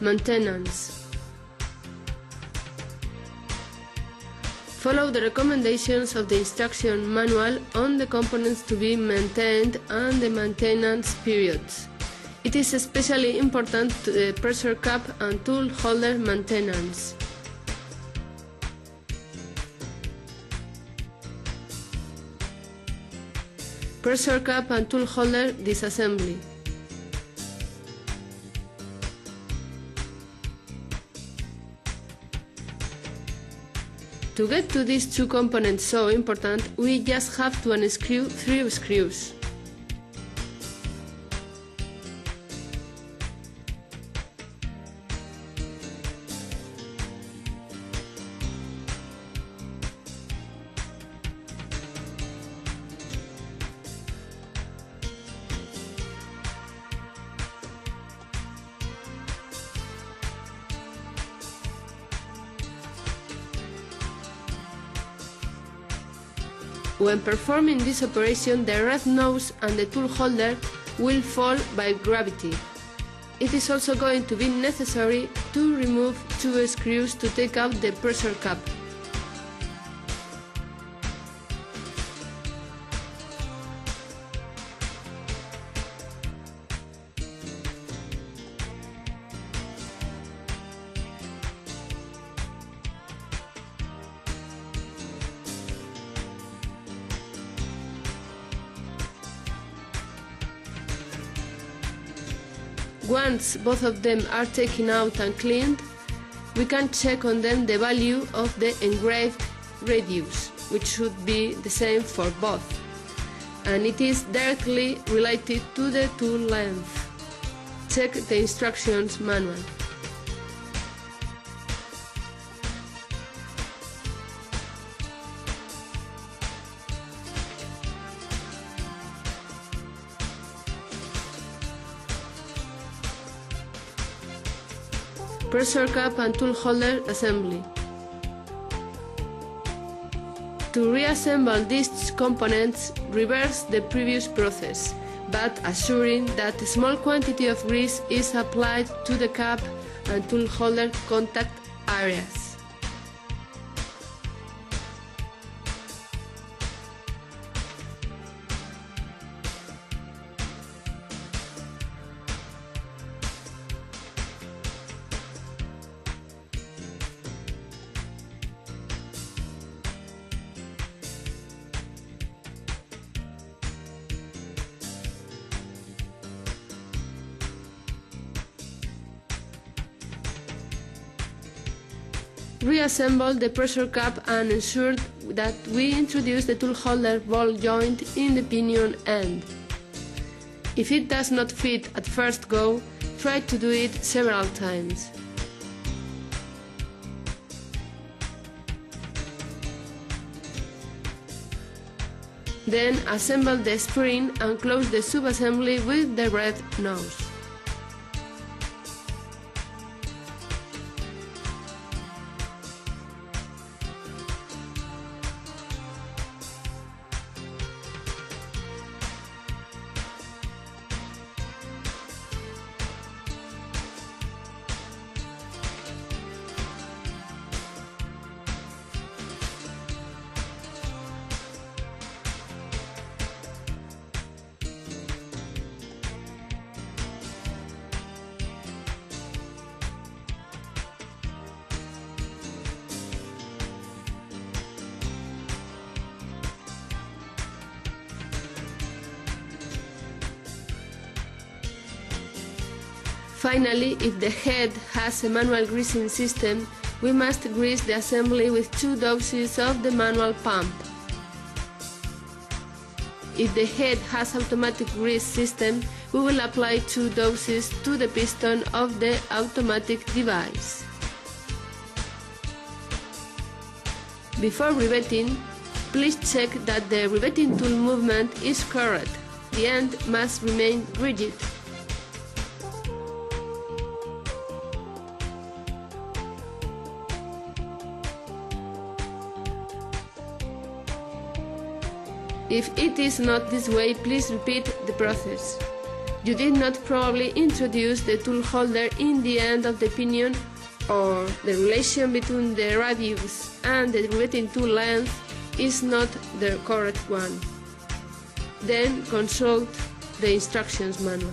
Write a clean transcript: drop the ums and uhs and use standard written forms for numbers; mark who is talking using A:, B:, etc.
A: Maintenance. Follow the recommendations of the instruction manual on the components to be maintained and the maintenance periods. It is especially important to the pressure cap and tool holder maintenance. Pressure cap and tool holder disassembly. To get to these two components so important, we just have to unscrew 3 screws. When performing this operation, the red nose and the tool holder will fall by gravity. It is also going to be necessary to remove 2 screws to take out the pressure cap. Once both of them are taken out and cleaned, we can check on them the value of the engraved radius, which should be the same for both, and it is directly related to the tool length. Check the instructions manual. Pressure cap and tool holder assembly. To reassemble these components, reverse the previous process, but assuring that a small quantity of grease is applied to the cap and tool holder contact areas. Reassemble the pressure cap and ensure that we introduce the tool holder ball joint in the pinion end. If it does not fit at first go, try to do it several times. Then assemble the spring and close the subassembly with the red nose. Finally, if the head has a manual greasing system, we must grease the assembly with 2 doses of the manual pump. If the head has automatic grease system, we will apply 2 doses to the piston of the automatic device. Before riveting, please check that the riveting tool movement is correct. The end must remain rigid. If it is not this way, please repeat the process. You did not probably introduce the tool holder in the end of the pinion, or the relation between the radius and the relating tool length is not the correct one. Then consult the instructions manual.